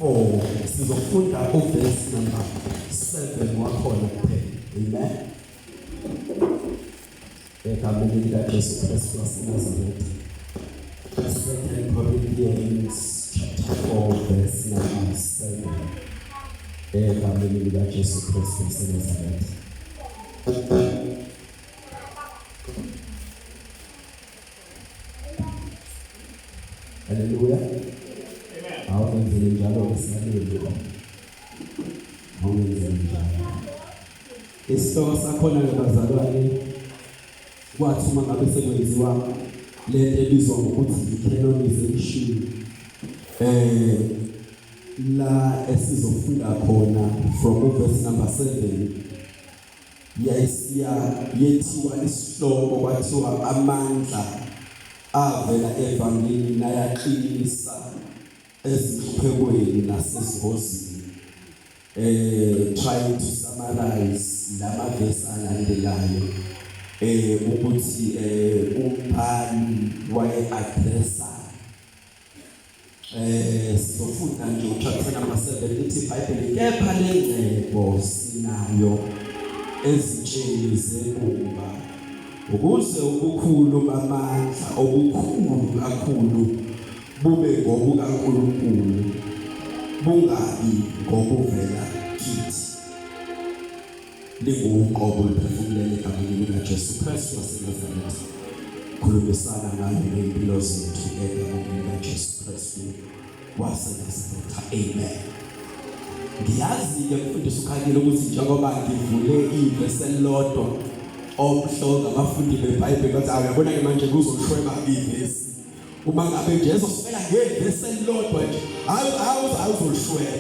4 sizofunda verse number 7 wakhona kuphela. Amen. Egameni likaJesu Kristu waseNazaretha. 2 Corinthians chapter 4 verse number 7. Egameni likaJesu Kristu waseNazaretha. Hallelujah. Amen. Awenzele njalo esalele. Awenzele njalo. Isihloko sakhona ngabazalwane kwathi uma ngabe sekwenziwa lento ebizwa ngokuthi canonization. La esizofunda khona from verse number 7. Yethiwa isihloko kwathiwa amandla avela evangeli nayaqinisa ezihluphekweni nasezingozini. Trying to summarize lama verse alandelayo ukuthi umbhali waye addressa sifunda nje chapter number 7 lithi iBhayibheli kepha lengcebo sinayo ezitsheni zobumba ukuze ubukhulu bamandla obukhulu kakhulu bube ngobukaNkulunkulu bungabi ngokuvela kithi. Linguqobo oluphefumulele egameni likaJesu Kristu waseNazaretha. Khulumisana ngayo nempilo zethu egameni likaJesu Kristu waseNazaretha. Amen. Ngiyazi-ke mfundisi ukhangile ukuthi njengoba ngivule ivesi elilodwa omhloga abafundi beBhayibheli bathi uyabona-ke manje kuzoshweba ivesi. Uma ngabe nje ezosifela ngevesi elilodwa nje awuzoshweba.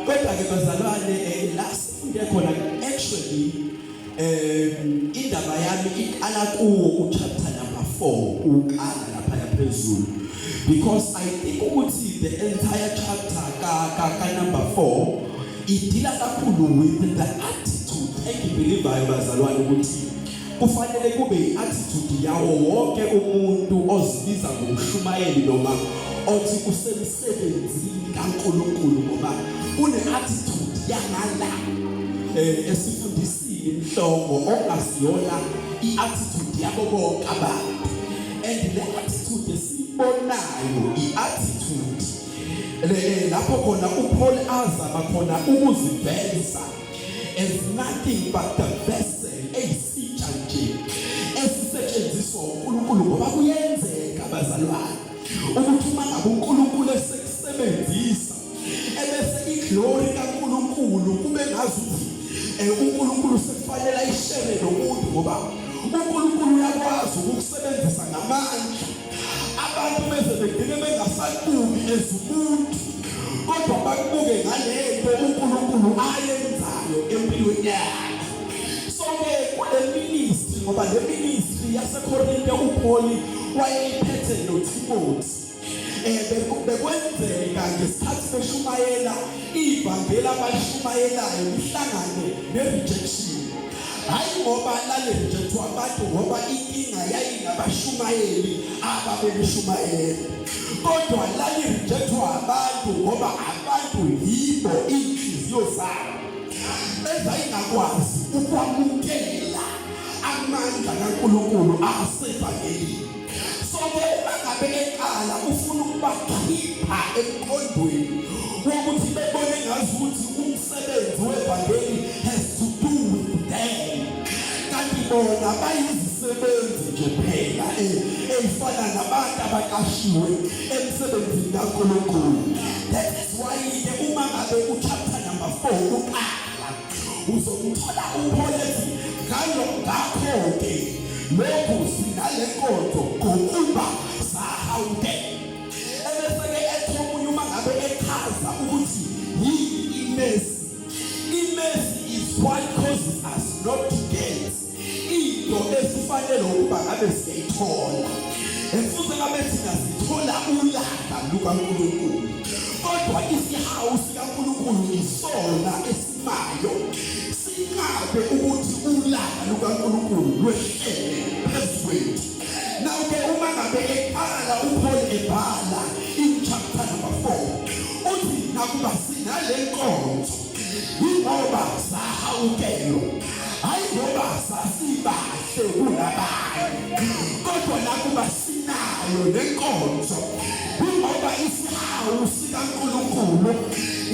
Kodwa-ke bazalwane la sifunde khona actually indaba yami iqala kuwo chapter number 4 uqala lapha phezulu, because I think ukuthi the entire chapter ka number 4 idila kakhulu with the attitude engibelivayo bazalwane ukuthi kufanele kube i-attitude yawo wonke umuntu ozibiza ngomshumayeli noma othi usemsebenzini kaNkulunkulu, ngoba une-attitude yangala esifundisile inhloko ongasiyona i-attitude yabo bonke abantu. And le attitude esibonayo i-attitude lapho khona uPaul azama khona ukuziveza as nothing but the vessel eyisitsha nje esisetshenziswa uNkulunkulu, ngoba kuyenzeka bazalwane ukuthi uma ngabe uNkulunkulu esekusebenzisa ebese iglory kaNkulunkulu kube ngazuthi uNkulunkulu sekufanele ayishere nomuntu, ngoba uNkulunkulu uyakwazi ukukusebenzisa ngamandla abantu beze begcine bengasakubi ezumuntu, kodwa bakubuke ngalento uNkulunkulu ayenzayo empilweni yakhe. So-ke kule ministry, ngoba le ministry yaseKorinte uPaul wayeyiphethe noTimothy, bekwenzeka ngesikhathi beshumayela ivangeli abalishumayelayo lihlangane ne-rejection. Hayi ngoba lalerejectwa abantu ngoba inkinga yayingabashumayeli ababelishumayela, kodwa lalerejectwa abantu ngoba abantu yibo inhliziyo zabo ezayingakwazi ukwamukela amandla kaNkulunkulu asevangelini. So-ke uma ngabe eqala ufuna ukubakhipha emqondweni wokuthi bebone ngazuthi umsebenzi wevangeli has to do with them, kanti bona bayizisebenzi nje phela eyifana nabantu abaqashiwe emsebenzini kaNkulunkulu. That is why-ke uma ngabe uchapter number 4 uqala uzomthola uPaul ethi ngakho-ke lokhu sinale nkonzo ngokuba sahawuke. Ebese-ke ethi omunye uma ngabe echaza ukuthi yini imesi. Imesi is what causes us not to get into esifanele ukuba ngabe siyayithola. Futhi ngabe thina sithola ulaka lukaNkulunkulu, kodwa isihawu sikaNkulunkulu isona esimayo. Singabe ukuthi ulaka lukaNkulunkulu lwehlele phezu kwethu. Now-ke uma ngabe eqala uPaul ebhala in chapter number 4 uthi nakuba sinalenkonzo ingoba sahawukelo hayi ngoba sasibahle kunabanye kodwa nakuba sinayo lenkonzo ingoba isihawu sikaNkulunkulu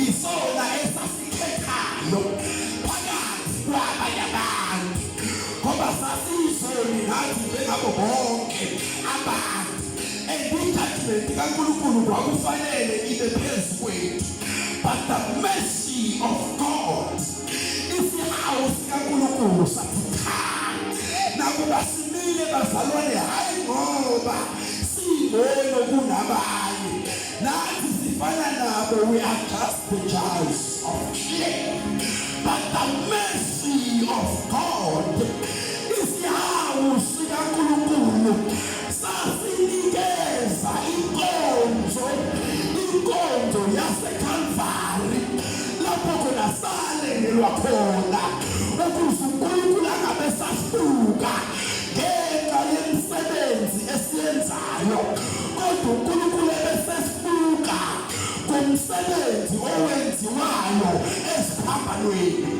isona esasikhethayo phakathi kwabanye abantu ngoba sasizoni nathi njengabo bonke abantu judgment kaNkulunkulu kwakufanele ibe phezu kwethu but the mercy of God isihawu sikaNkulunkulu sathithana nakuba simile bazalwane hayi ngoba singcono kunabanye nathi sifana nabo we are just the jars of clay but the mercy of God isihawu sikaNkulunkulu sasinikeza inkonzo yaseKalvari lapho khona salelelwa khona ukuze uNkulunkulu angabe sasibuka ngenxa yemisebenzi esiyenzayo kodwa uNkulunkulu ebesesibuka ngomsebenzi owenziwayo esiphambanweni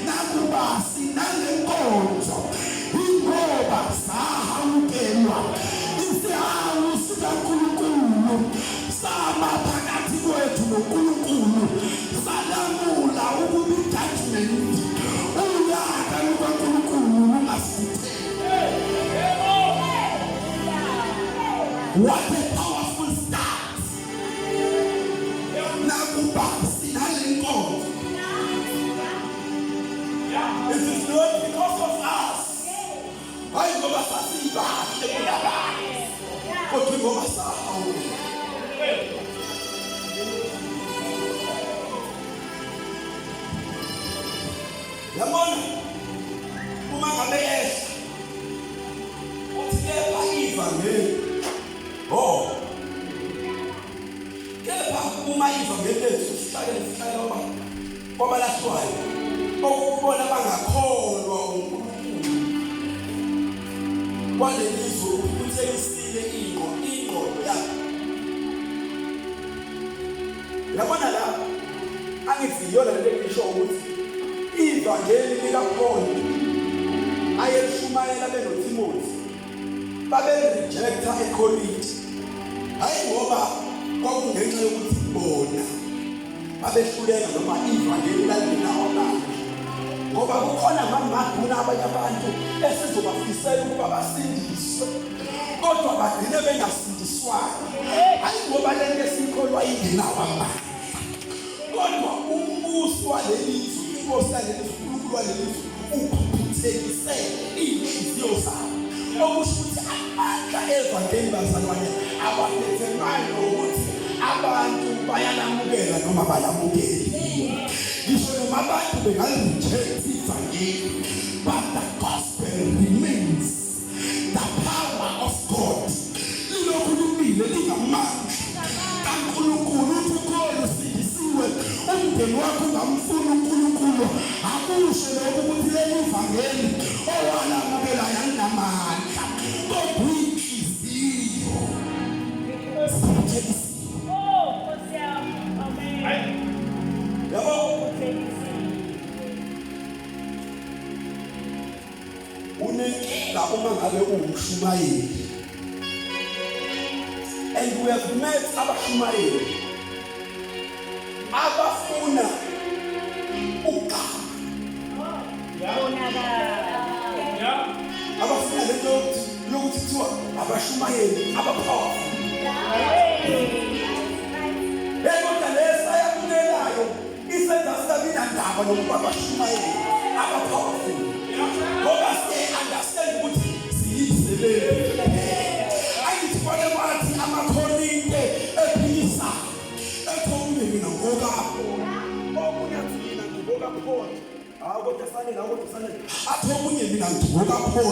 nakuba sinalenkonzo ingoba sahawukelwa isihawu sikaNkulunkulu sama phakathi kwethu noNkulunkulu salamula ukuba judgment uyaka lukaNkulunkulu lungasithele. What a powerful start nakuba sinalenkonzo. It is not because of us hayi ngoba sasibahle kunabanye kodwa ngoba sahawukela. Yabona uma ngabe ehla uthi kepha ivangeli kepha uma ivangeli lethu sihlale kwabalahlwayo okubona bangakholwa uNkulunkulu kwalelizwe uthekisile ingqondo yakhe. Yabona la angiziyona lento engisho ukuthi ivangeli likaPaul ayelishumayela benoTimothy babe-rejecta eKorinthi hayi ngoba kwakungenxa yokuthi bona babehluleka noma ivangeli lalinawo manje ngoba kukhona ngamaduna abanye abantu esizobafisela ukuba basindiswe kodwa bagcine bengasindiswanga hayi ngoba lento esikholwa ingenawo amandla kodwa umbuso walelizwe inkosi yalelizwe uNkulunkulu walelizwe uphuthekise inhliziyo zabo okusho ukuthi amandla evangeli bazalwane abaphethelwayo ukuthi abantu bayalamukela noma balamukeli ngisho noma abantu bengalireject ivangeli but the gospel remains the power of God lilokhu lumile lingamandla kaNkulunkulu uthi ukhona usindisiwe umndeni wakho ungamfuna uNkulunkulu akusho lokho ukuthi leli ivangeli owalamukela yanamandla kodwa inhliziyo unenkinga uma ngabe ungumshumayeli and we have met abashumayeli abafuna ukugama abafuna lento yokuthi kuthiwa abashumayeli abapowerful kodwa lesa yakunelayo isenza sibe nandaba nokuba abashumayeli abapowerful ngoba understand ukuthi siyisebenzi ayithi kwale bathi amaKorinte eBhekisisa ethomile mina ngokapho okunyathi mina ngokapho kodwa fanele athi omunye mina ngokapho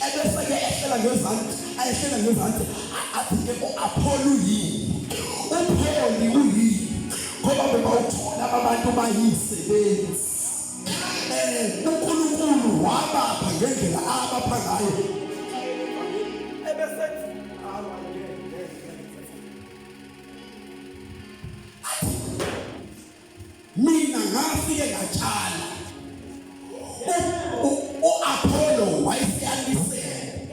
ebese-ke ehlela ngezansi athi-ke u-Apollo yini uPaul uyini ngoba bebawuthola abantu bayisebenzi uNkulunkulu wabapha ngendlela abapha ngayo ebesethi watshala. U-Apollo wayesiyalisele.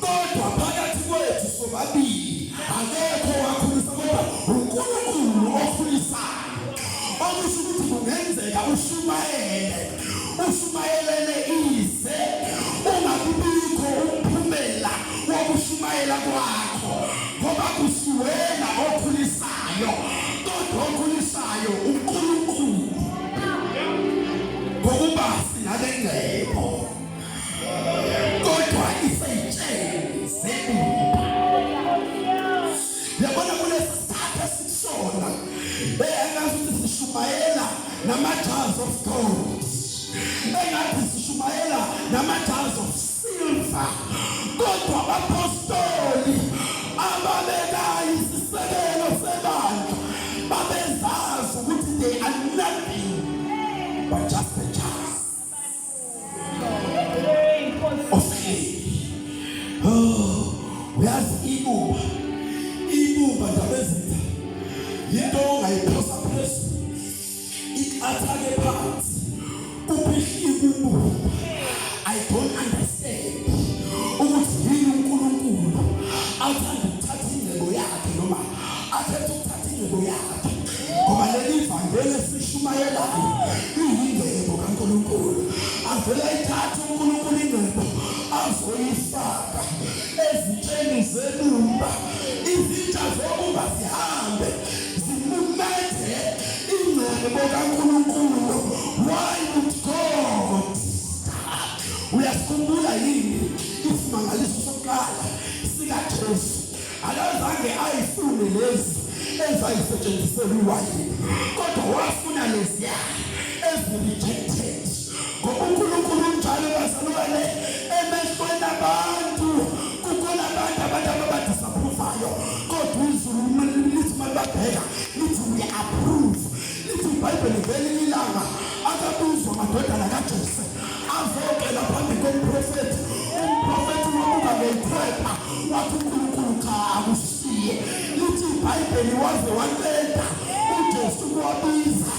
Kodwa phakathi kwethu sobabili akekho wakhulisa kodwa uNkulunkulu okhulisayo. Okusho ukuthi kungenzeka ushumayelele ize ungabibikho umphumela wokushumayela kwakho ngoba kusiwena okhulisayo kodwa okhulisayo uNkulunkulu. Ngokuba sinalengcebo kodwa ezitsheni zobumba. Yabona kulesi sikhathi esisona engathi sishumayela nama-jars of gold, engathi sishumayela nama-jars of silver, kodwa abapostoli ababekayo isisekelo sebandla babezazi ukuthi they are nothing but just a jar of clay. Uyazi ibumba ndabezitha yinto ongayiphosa phezulu athake phansi uphihla ibumba. I don't understand ukuthi yini uNkulunkulu athanda ukuthatha ingcebo yakhe noma athethe ukuthatha ingcebo yakhe, ngoba leli vangeli esishumayelayo iyingcebo kaNkulunkulu. Avele ithathe uNkulunkulu ingcebo azoyifaka ezitsheni zobumba. Izitsha zobumba zihambe zimumethe ingcebo kaNkulunkulu. Why would God? Uyasikhumbula yini isimangaliso sokuqala sikaJesu? Akazange ayifune lezi ezayisetshenziselwa iwayini, kodwa wafuna leziya ezi-rejected. Ngoba uNkulunkulu njalo bazalwane emehlweni abantu kukhona abantu abadisapprovayo, kodwa izulu lithi malibabheka lithi we approve. Lithi iBhayibheli ngelinye ilanga akabuzwa amadodana kaJese avokela phambi komprofethi. Umprofethi wabuka ngephepha wathi uNkulunkulu cha akushiye. Lithi iBhayibheli waze waqeda uJesu kuwabiza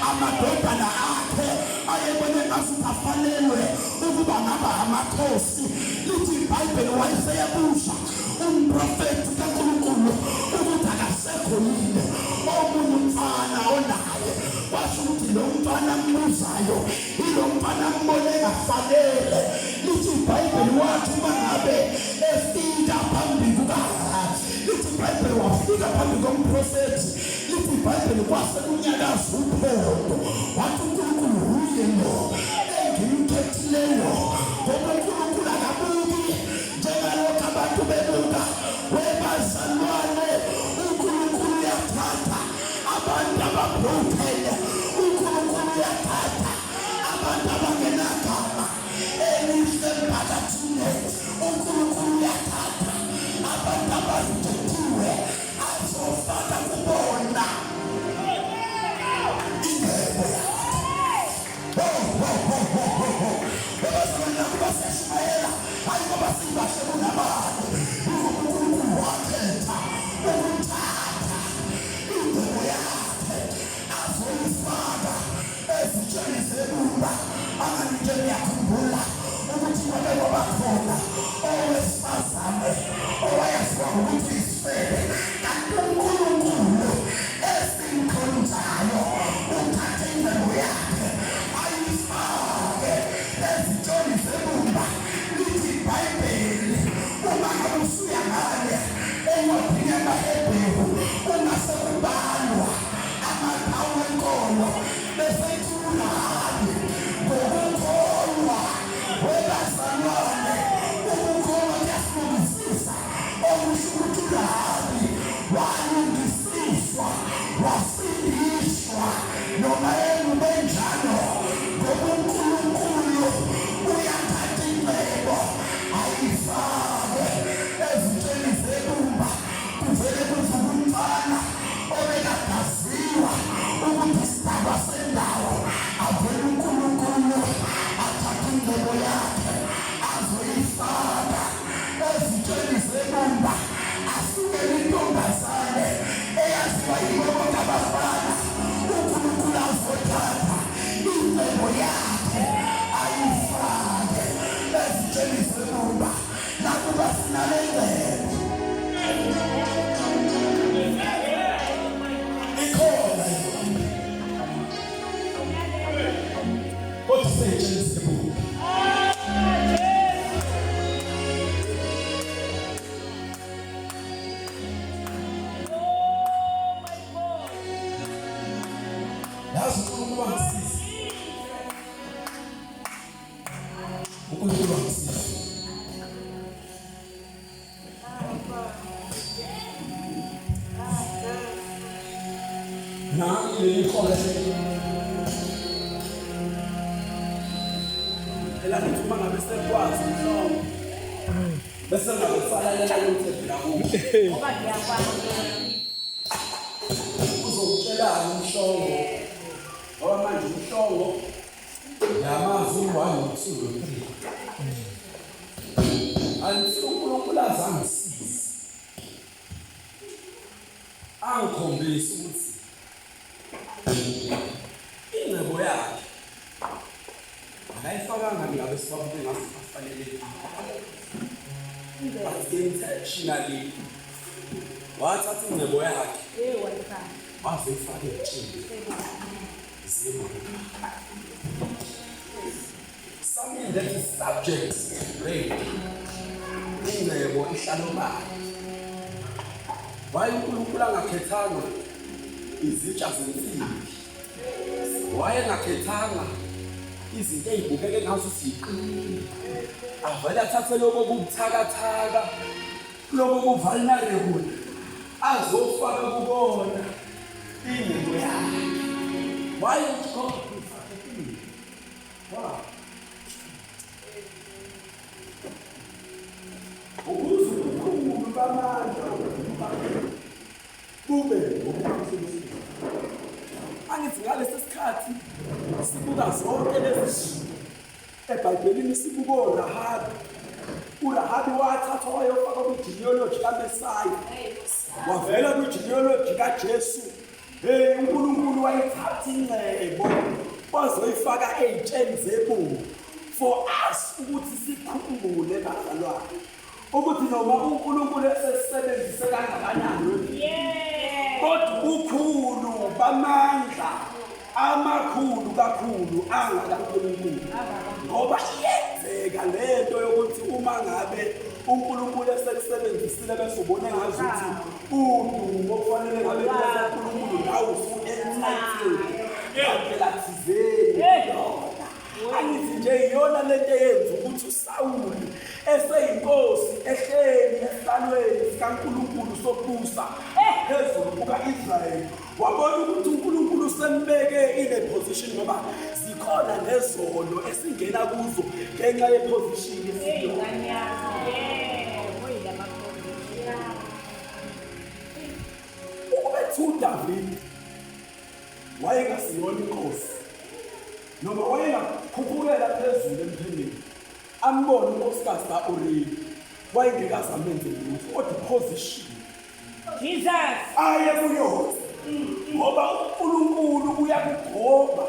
amadodana akhe ayebone ngasuthi afanelwe ukuba ngaba amakhosi. Lithi iBhayibheli wayeseyabusha umprofethi kaNkulunkulu ukuthi akasekho yini omunye umfana onaye. Washo ukuthi lo mfana ambuzayo ilo mfana ambone ngafanele. Lithi iBhayibheli wathi uma ngabe efika phambi lithi iBhayibheli wafika phambi komprofethi. Lithi iBhayibheli kwasekunyakaza uphondo. Wathi uNkulunkulu uye lo engimkhethileyo, ngoba uNkulunkulu akabuki njengalokhu abantu bebuka. Webazalwane uNkulunkulu uyathatha abantu ababroken. uNkulunkulu uyathatha abantu abangenagama elihle phakathine. uNkulunkulu uyathatha abantu abazithethiwe azofaka kubona ingcebo yakhe. Ebazalwane kubaseshumayela hayi ngoba sibahle kunabanye. uNkulunkulu wakhetha ukuthatha ingcebo yakhe azoyifaka ezitsheni zobumba. Anganje ngiyakhumbula ukuthi kwake kwabakhona owesifazane owayaziwa ngokuthi isifebe, kanti uNkulunkulu esimkhonzayo uthathe ingcebo yakhe ayifake ezitsheni zobumba. Lithi iBhayibheli uma ngabe usuya ngale encwadini yamaHebheru ungasekubalwa amaqhawe enkolo besethula hali ngokukholwa. Webazalwane ukukholwa kuyasibukisisa. Okusho ukuthi uRahabi walungisiswa wasindiswa noma benjalo, ngoba uNkulunkulu uyathatha ingcebo ayifake ezitsheni zobumba. Kuvele kuvuka umfana obekadaziwa ukuthi isidaba sendawo. Avele uNkulunkulu athatha ingcebo yakhe azoyifaka ezitsheni zobumba. Asuke intombazane eyaziwa yibo bonke abafana uNkulunkulu azoyifaka wazi uNkulunkulu wangisiza. uNkulunkulu wangisiza. Nami lelikhona elathi uma ngabe sekwazi mhlawumbe bese ngakufalalela umthetho la kubo ngoba ngiyakwazi uzokutshelana umhlongo ngoba manje umhlongo yamazi u1 no2 no3 anti uNkulunkulu azangisiza angikhombisa ukuthi ingcebo yakhe akayifakanga ngabe sibabuke ngaso afanelekile but intentionally wathatha ingcebo yakhe wazifaka ejini something that is subject right ingcebo ihlala obala waye uNkulunkulu angakhethanga izitsha zensimbi waye ngakhethanga izinto ezibukeke ngazo siqinile avela athathe lokho kubuthakathaka lokho kuvalnerable azofaka kubona ingcebo yakhe waye uqhubekile ukuze uNkulunkulu bamandla kube ngokusemsini angithi ngalesi sikhathi sibuka zonke lezi zinto eBhayibhelini sibuka uRahabi. uRahabi wathathwa wayofaka kwi-genealogy kaMesaya wavela kwi-genealogy kaJesu. uNkulunkulu wayithatha ingcebo wazoyifaka ezitsheni zebumba for us ukuthi sikhumbule bazalwane ukuthi noma uNkulunkulu esesebenzise kangakanani kodwa ukhulu bamandla amakhulu kakhulu angakaNkulunkulu ngoba iyenzeka lento yokuthi uma ngabe uNkulunkulu esekusebenzisile bese ubone ngazi ukuthi udumo kufanele ngabe uNkulunkulu nawe usu-entitled ngempela thizeni angithi nje iyona lento eyenza ukuthi uSawuli eseyinkosi ehleli esihlalweni sikaNkulunkulu sokubusa phezulu kuka-Israyeli wabona ukuthi uNkulunkulu usembeke ile position ngoba zikhona nezono esingena kuzo ngenxa yeposition esiyo. Ukubethu uDavid wayengasiyona inkosi noma wayengakhuphukela phezulu emphemeni ambone unkosikazi ka-Uriya wayengekazi amenze lutho kodwa iposition Jesus aye kuyona ngoba uNkulunkulu uyakugoba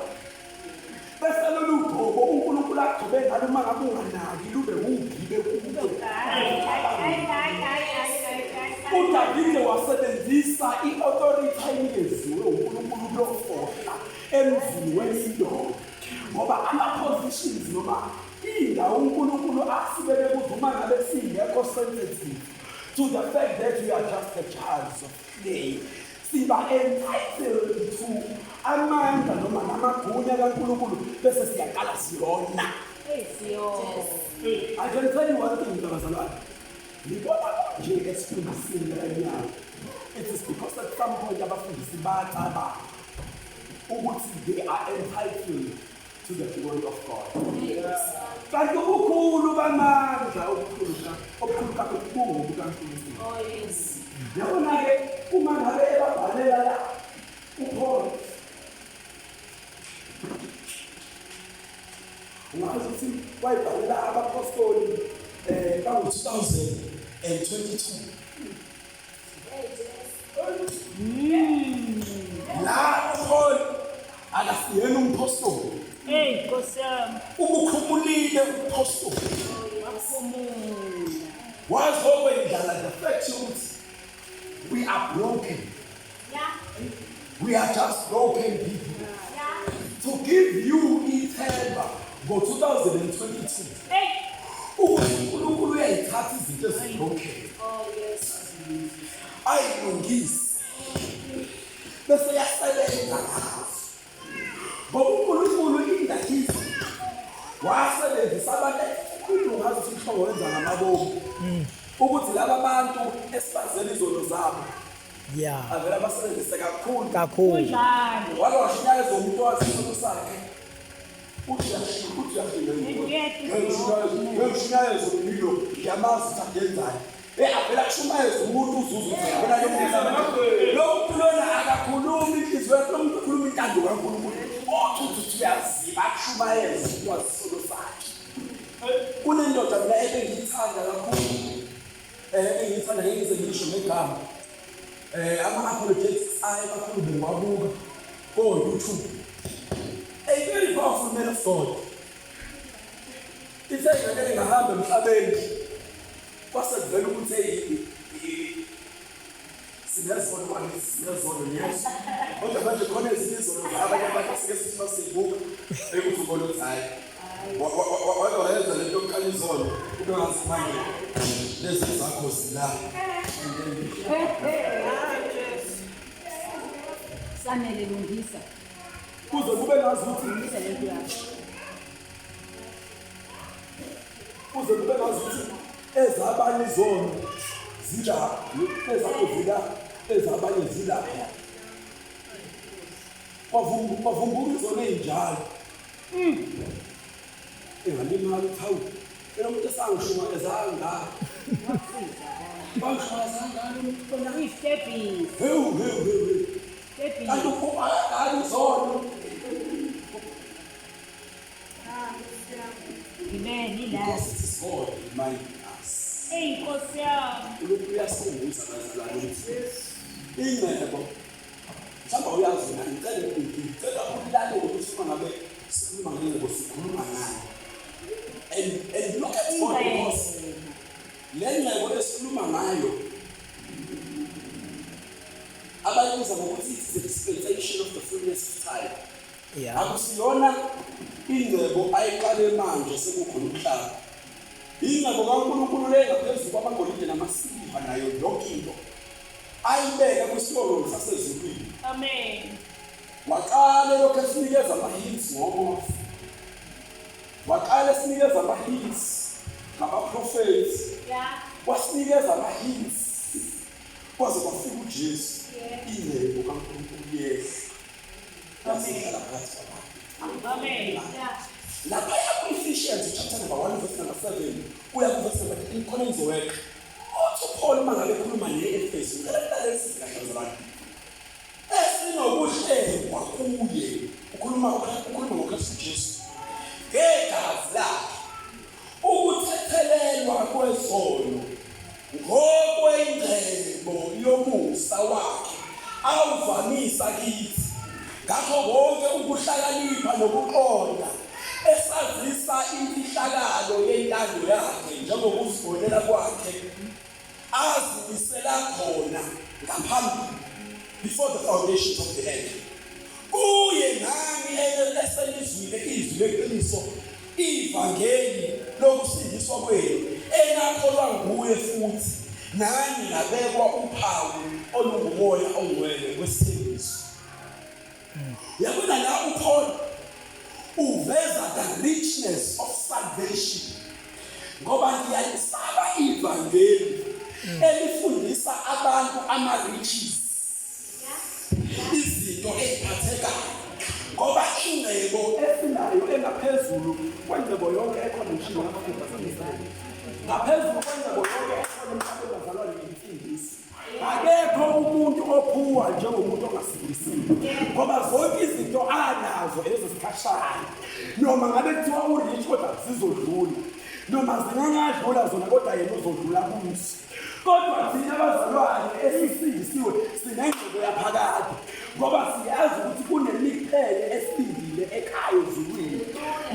bese lolu gobo uNkulunkulu agcobe ngalo uma ngabe unganaki lube ugibe kuwe. uDavid wasebenzisa i-authority ayinikezwe uNkulunkulu lofohla emzini wendoda ngoba ama-positions noma indawo uNkulunkulu asibeke kuzo uma ngabe singekho sensitive to the fact that we are just a child of clay siba entitled to amandla noma namagunya kaNkulunkulu bese siyaqala siyona. I can tell you one thing bazalwane ngibona nje esifundisini lenyanga it is because at some point abafundisi bacabanga ukuthi they are entitled to the glory of God. Kanti ubukhulu bamandla obukhulu kakhulu bukaNkulunkulu. Oh yes. Yabona ke uma ngabe ebabhalela la uPaul ungazi ukuthi wayibhalela abapostoli ka-2022 la uPaul akasiyena umpostoli Nkosi yami ubukhumulile uPostoli wazokwendlala the fact ukuthi we are broken. We are just broken people. To give you ithemba ngo-2022 uNkulunkulu uyayithatha izinto ezibroken ayilungise bese yasebenza ngazo umhlobo wenza ngamabomu ukuthi laba bantu esibazela izono zabo avela basebenzise kakhulu wake washinyayeza umuntu wazisono sakhe uyashinyayeza umlilo ngiyamazi ukuthi angenzayo avela kushumayeza umuntu uzuzu lo muntu lona akakhulumi inhliziyo yakhe lo muntu ukhuluma intando kaNkulunkulu othi uyaziba akushumayeza umuntu wazisono sakhe. Kunendoda mina ebengiyithanda kakhulu engiyithanda ngengize ngisho negama ama-apologetics aye kakhulu bengiwabuka ko-YouTube. A very powerful man of God. Ithe ngeke ngahamba emhlabeni kwase kuvela ukuthi sinezono yes kodwa manje khona ezinye izono abanye abantu sike sithi masibuka ekuthi ubona ukuthi hayi wayenza lento yokukhanya izono ube ngazi manje lezi zakho zila sanele lungisa kuze kube ngazi ukuthi lungisa lento yakho kuze kube ngazi ukuthi ezabanye izono zila ezakho zila ezabanye zila kwavumbuka izono ey'njalo engalimali thawu ena umuntu esangishuma ezanga bangishuma ezangalo khona kuyistebhisi hewu kanti ukubakali izono ngibeni la because it is God reminding us Nkosi yami ulokhu uyasikhumbuza bazalwane ukuthi ingcebo mhlawumbe uyazi mina ngicela ukulalele ukuthi uma ngabe sikhuluma ngengcebo sikhuluma ngani and look at God because le ngcebo esikhuluma ngayo abayibuza ngokuthi it's the dispensation of the fullness of time. Akusiyona ingcebo ayiqale manje sekukhona umhlaba. Ingcebo kaNkulunkulu le ngaphezulu kwamagolide namasiliva nayo yonke into ayibeka kwisitolo sasezulwini. Amen. Waqale lokho esinikeza ama-hints ngoba waqale sinikeza ama-hints ngama-prophets wasinikeza ama-hints kwaze kwafika uJesu ingcebo kaNkulunkulu yehla yasihlala phakathi kwabantu. Amen. Lapha yakwi-Ephesians chapter number 1 verse number 7 kuya ku verse number 8 khona izoweka uthi uPaul mangabe ekhuluma ne-Efesu ngalalela sizikahle zabantu esinokuhlengwa kuye ukhuluma ngoKristu Jesu ngegazi lakhe ukuthethelelwa kwesono ngokwengcebo yomusa wakhe awuvamisa kithi ngakho konke ukuhlakanipha nokuqonda esazisa imfihlakalo yentando yakhe njengokuzibonela kwakhe azimisela khona ngaphambili before the foundations of the earth. Kuye nami eselizwile izwi leqiniso ivangeli lokusindiswa kwenu enakholwa nguye futhi nani nabekwa uphawu olungumoya ongcwele wesithembiso. Yabona la uPaul uveza the richness of salvation ngoba ngiyalisaba ivangeli elifundisa abantu ama-riches izinto eziphathekayo ngoba ingcebo esinayo engaphezulu kwengcebo yonke ekhona emhlabeni ngaphezulu kwengcebo yonke ekhona emhlabeni bazalwane ngemfundisi akekho umuntu ophuwa njengomuntu ongasindisiwe ngoba zonke izinto anazo ezisikhashana noma ngabe kuthiwa urichi kodwa zizodlula noma zingangadlula zona kodwa yena uzodlula kuzo. Kodwa thina abazalwane esisindisiwe sinengcebo yaphakade ngoba siyazi ukuthi kunemiqhele esibindile ekhaya ezulwini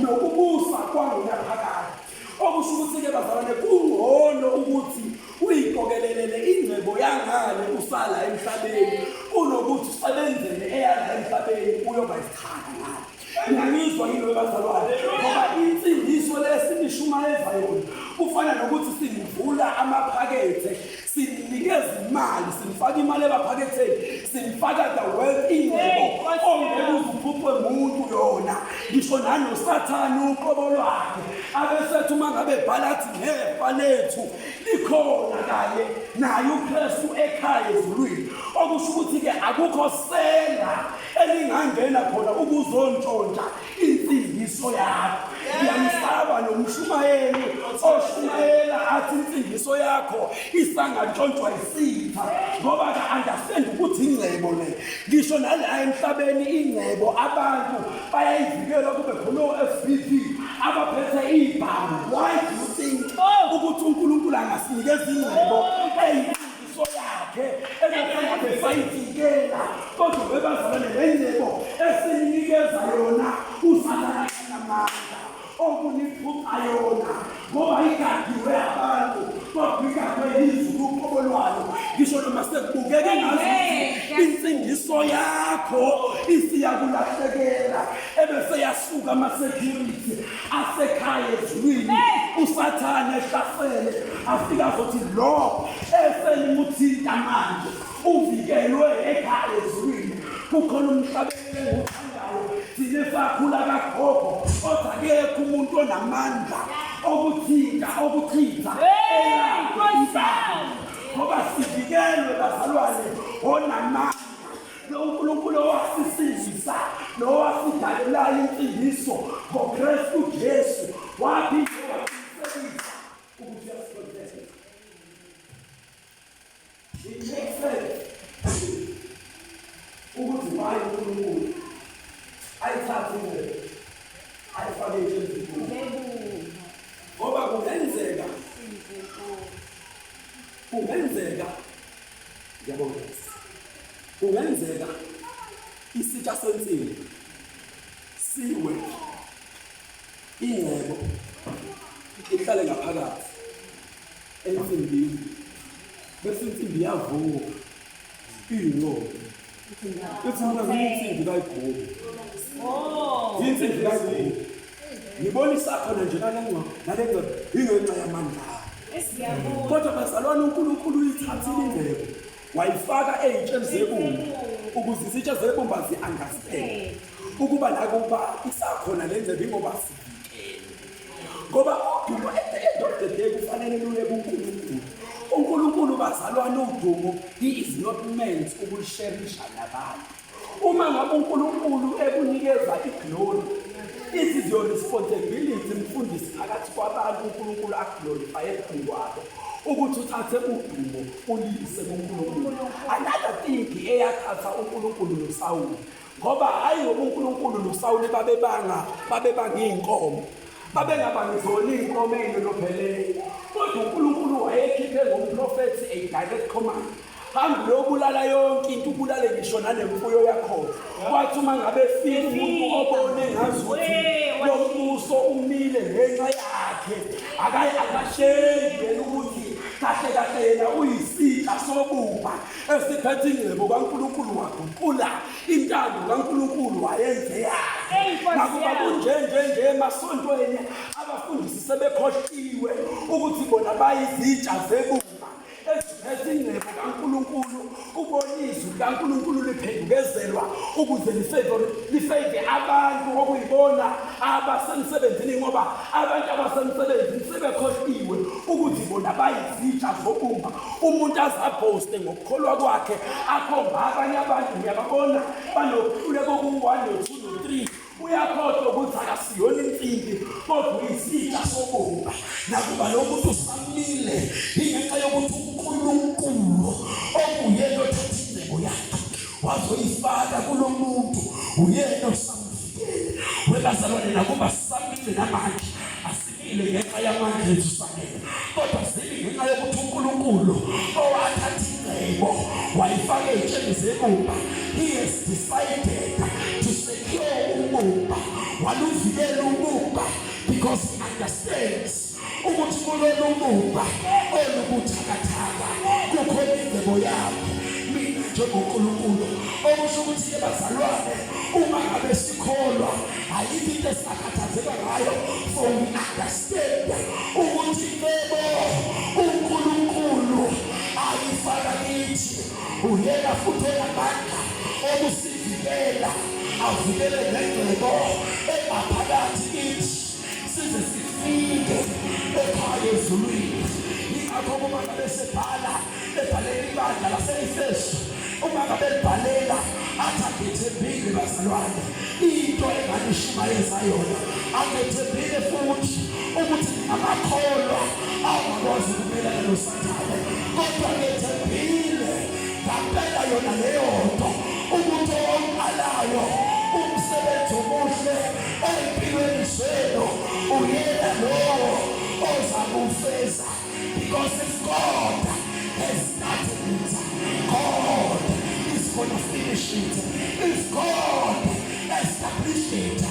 nokubusa kwangunaphakade okusho ukuthi-ke bazalwane kungcono ukuthi uyiqokelelele ingcebo yangale usala emhlabeni kunokuthi usebenzele eyala emhlabeni uyoba isithanda ngalo. Ngiyangizwa yini bazalwane ngoba insindiso lesinishumayeza yona kufana nokuthi sinivula amaphakethe sinikeza imali sinifaka imali ebaphaketheni sinifaka the wealth ingcebo ongeke uzuphuphe umuntu yona ngisho nanosathane uqobo lwakhe abesethu uma ngabe ebhala athi ngefa lethu likhona kanye naye uKristu ekhaya ezulwini, okusho ukuthi-ke akukho sela elingangena khona ukuzontshontsha insindiso yakho. Ngiyamsaba nomshumayeli oshumayela athi insindiso yakho isangatshontshwa isitha, ngoba ka-understand ukuthi ingcebo le, ngisho nala emhlabeni ingcebo abantu bayayivikela kube khona o-FBP abaphethe ibhamu. Why do you think ukuthi uNkulunkulu angasinikeza ingcebo eyinsindiso yakhe engabe sayivikela, kodwa bebazalwane le ngcebo esininikeza yona usathane namandla okuniphuca yona, ngoba igadiwe abantu kodwa izulu uqobo lwayo. Ngisho noma sekubukeke ngathi insindiso yakho isiyakulahlekela, ebese yasuka ama-security asekhaya ezulwini, usathane ehlasele afika futhi lo eselimuthinta manje uvikelwe ekhaya ezulwini. Kukhona umhlabeni enguthandayo thine sakhula kagogo, kodwa akekho umuntu onamandla okuchitha ngoba sivikelwe bazalwane onamandla uNkulunkulu owasisindisa nowasidalelayo insindiso ngoKristu Jesu, waphinde waqinisekisa ukuthi yasiqondele. It makes sense ukuthi why uNkulunkulu ayithathe ingcebo ayifake ezintweni, ngoba kungenzeka isitsha sensimbi siwe ingcebo ihlale ngaphakathi ensimbini, bese insimbi yavuka iyinqobo. It's not a insimbi kayigqoki. Insimbi kayigqoki. Ngibonisa khona nje nalenza ingenxa yamandla. Kodwa bazalwane uNkulunkulu uyithathile ingcebo wayifaka ey'tsheni zebumba ukuze izitsha zebumba zi-understand ukuba nakuba isakhona le ngcebo ingoba sivikele, ngoba udumo at the end of the day kufanele luye kuNkulunkulu. uNkulunkulu bazalwane udumo he is not meant ukulisherisha nabantu. Uma ngabe uNkulunkulu ekunikeza iglory, it is your responsibility mfundisi phakathi kwabantu uNkulunkulu aglorify phambi kwabo ukuthi uthathe udumo ulise kuNkulunkulu. Another thing eyakhatha uNkulunkulu noSawuli, ngoba hayi ngoba uNkulunkulu noSawuli babebanga iy'nkomo, babengabanga zona iy'nkomo ey'nolophelele, kodwa uNkulunkulu wayekhiphe ngomprofethi a direct command, hambe uyobulala yonke into, ubulale ngisho nanemfuyo yakhona. Kwathi uma ngabe fika umuntu obone ngazuthi lo mbuso umile ngenxa yakhe, akashenge ukuthi kahle yena uyisitsha sobumba esiphethe ingcebo kaNkulunkulu, waguqula intando kaNkulunkulu wayenze yakhe. Nakuba kunjenje emasontweni abafundisi sebekhohliwe ukuthi bona bayizitsha zebumba esiphethe ingcebo kaNkulunkulu, ubonizwe kaNkulunkulu liphendukezelwa ukuze lifave abantu okuyibona abasemsebenzini, ngoba abantu abasemsebenzini sebekhohliwe ukuthi bona bayizitsha zobumba. Umuntu azabhoste ngokukholwa kwakhe akhomba abanye abantu, ngiyababona banokuhluleka oku-1 no-2 no-3, uyakhohlwa ukuthi akasiyona insimbi kodwa uyisitsha sobumba. Nakuba lo muntu usamile ingenxa yokuthi uNkulunkulu okuyena othatha ingcebo yakhe wazoyifaka kulo muntu, uyena osamvikele. Webazalwane nakuba sisamile namanje asimile ngenxa yamandla ethu samele, kodwa simile ngenxa yokuthi uNkulunkulu owathatha ingcebo wayifaka ey'tsheni zebumba. He has decided to secure ubumba, waluvikela ubumba because he understands ukuthi kulolu ubumba olubuthakathaka kukhona ingcebo yakho. Mina njengoNkulunkulu okusho ukuthi-ke bazalwane, uma ngabe sikholwa ayikho into esakhathazeka ngayo, for we understand ukuthi ingcebo uNkulunkulu ayifaka kithi uyena futhi onamandla okusivikela avukele ngengcebo engaphakathi kithi size sifike ekhaya ezulwini. Yingakho uma ngabe sebhala ebhalela ibandla lase-Efesu, uma ngabe libhalela athi angithembile bazalwane into enganishumayeza yona, angithembile futhi ukuthi amakholwa awakwazi ukumelana noSathane, kodwa ngithembile ngaphela yona leyo nto ukuthi oqalayo umsebenzi omuhle empilweni zenu uyena lowo ozakufeza. Because if God has started it, God is going to finish it. If God established it,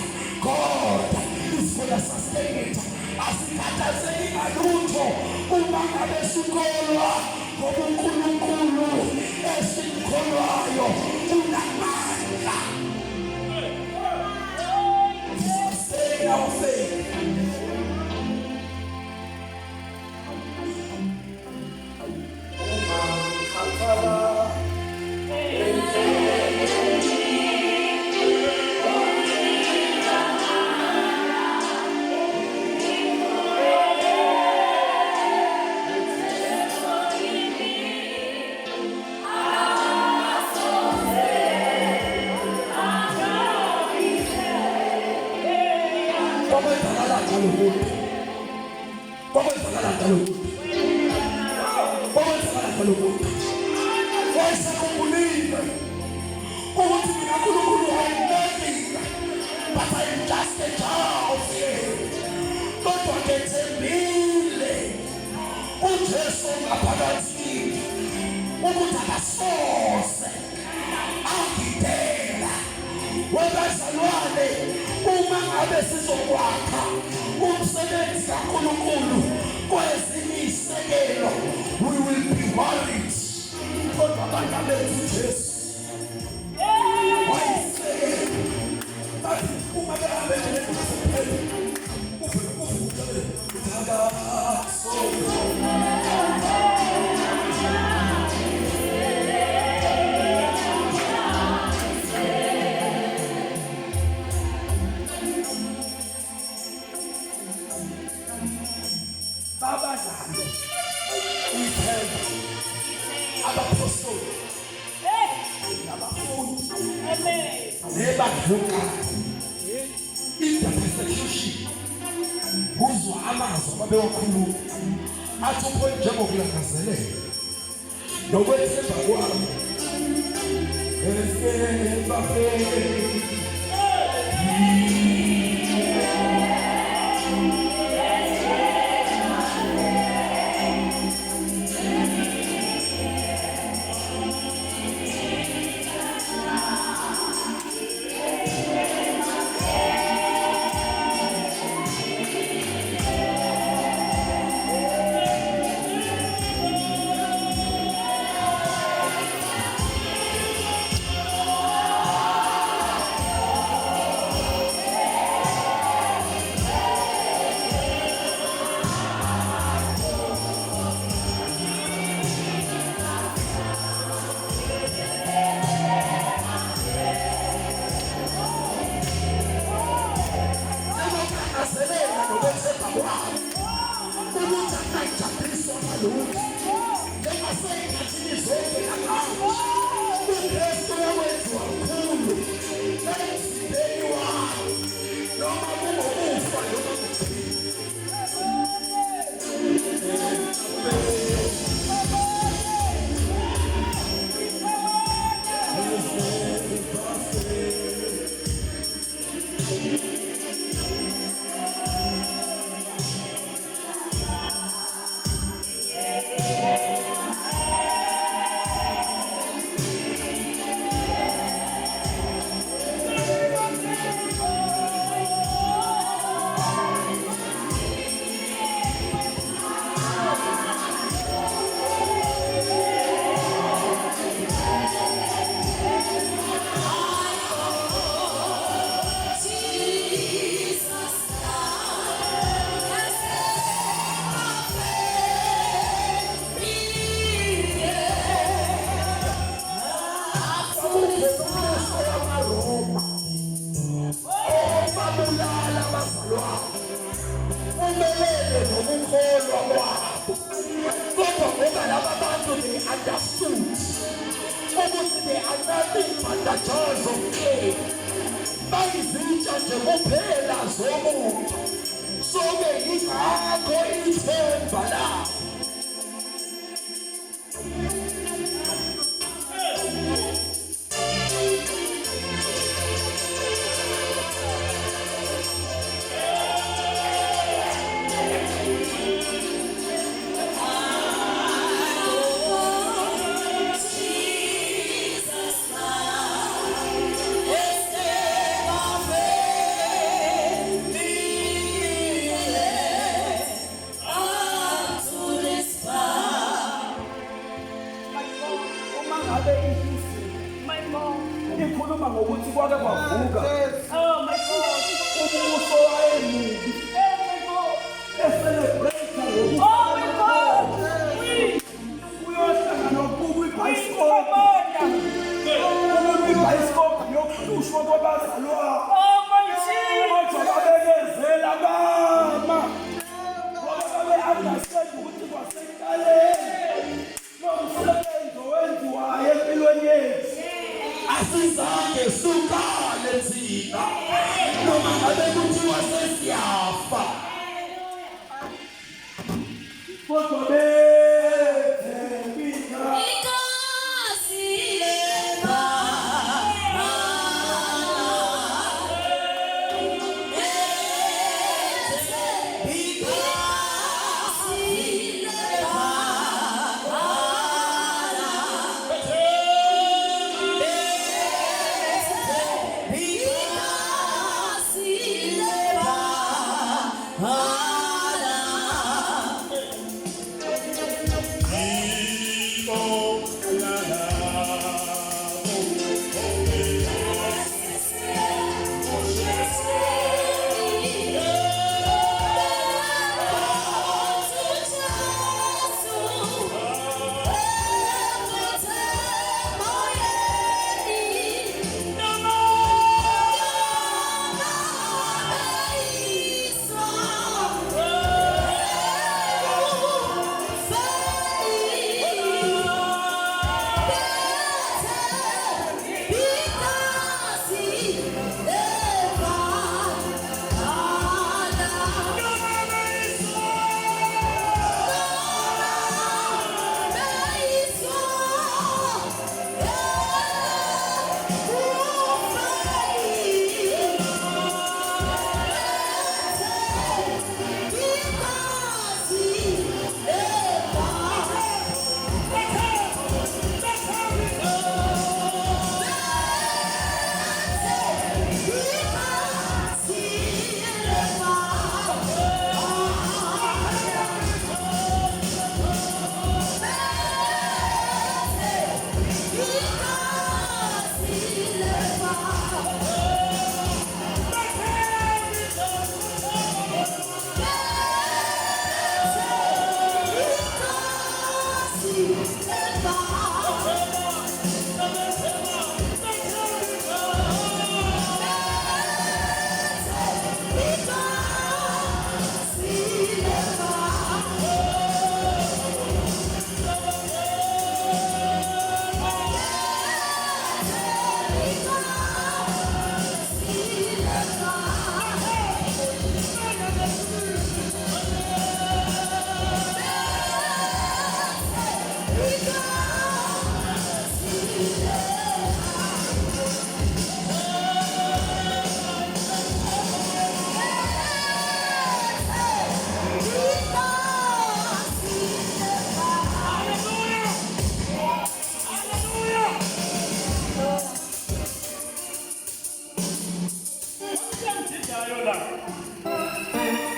God is going to sustain it. Asikhathazeki ngalutho uma ngabe sikholwa ngobuNkulunkulu esimkholwayo unamandla. Sustain our faith. We will be worried. In the persecution, uzwa amazwi ababewakhuluma athi upho njengokulangazelela nokwethemba kwami eseba babulala abazalwane umelele nokukholwa kwabo kodwa ngoba laba bantu they understood ukuthi they are nothing but the jaws of clay bayizitsha nje kuphela zobumba soke yingakho ithemba labo ikhuluma ngokuthi kwake kwavuka Oh my God. ubuso wayemubi eselebrate Oh my God. uyohlangana ukuba ibhayisikophu Come ibhayisikophu yokuhlushwa kwabazalwane Oh my Jesus. kodwa babekezela bama ngoba babe-understand ukuthi kwasekuqaleni nomsebenzi owenziwayo empilweni yethu asizange sukale thina noma ngabe kuthiwa sesiyafa kodwa bethembisa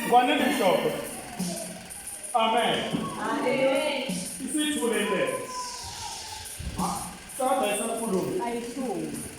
Kwanelishoko. Amen. Amen. Isithulele. Sada isakhuluma. Ayishumi.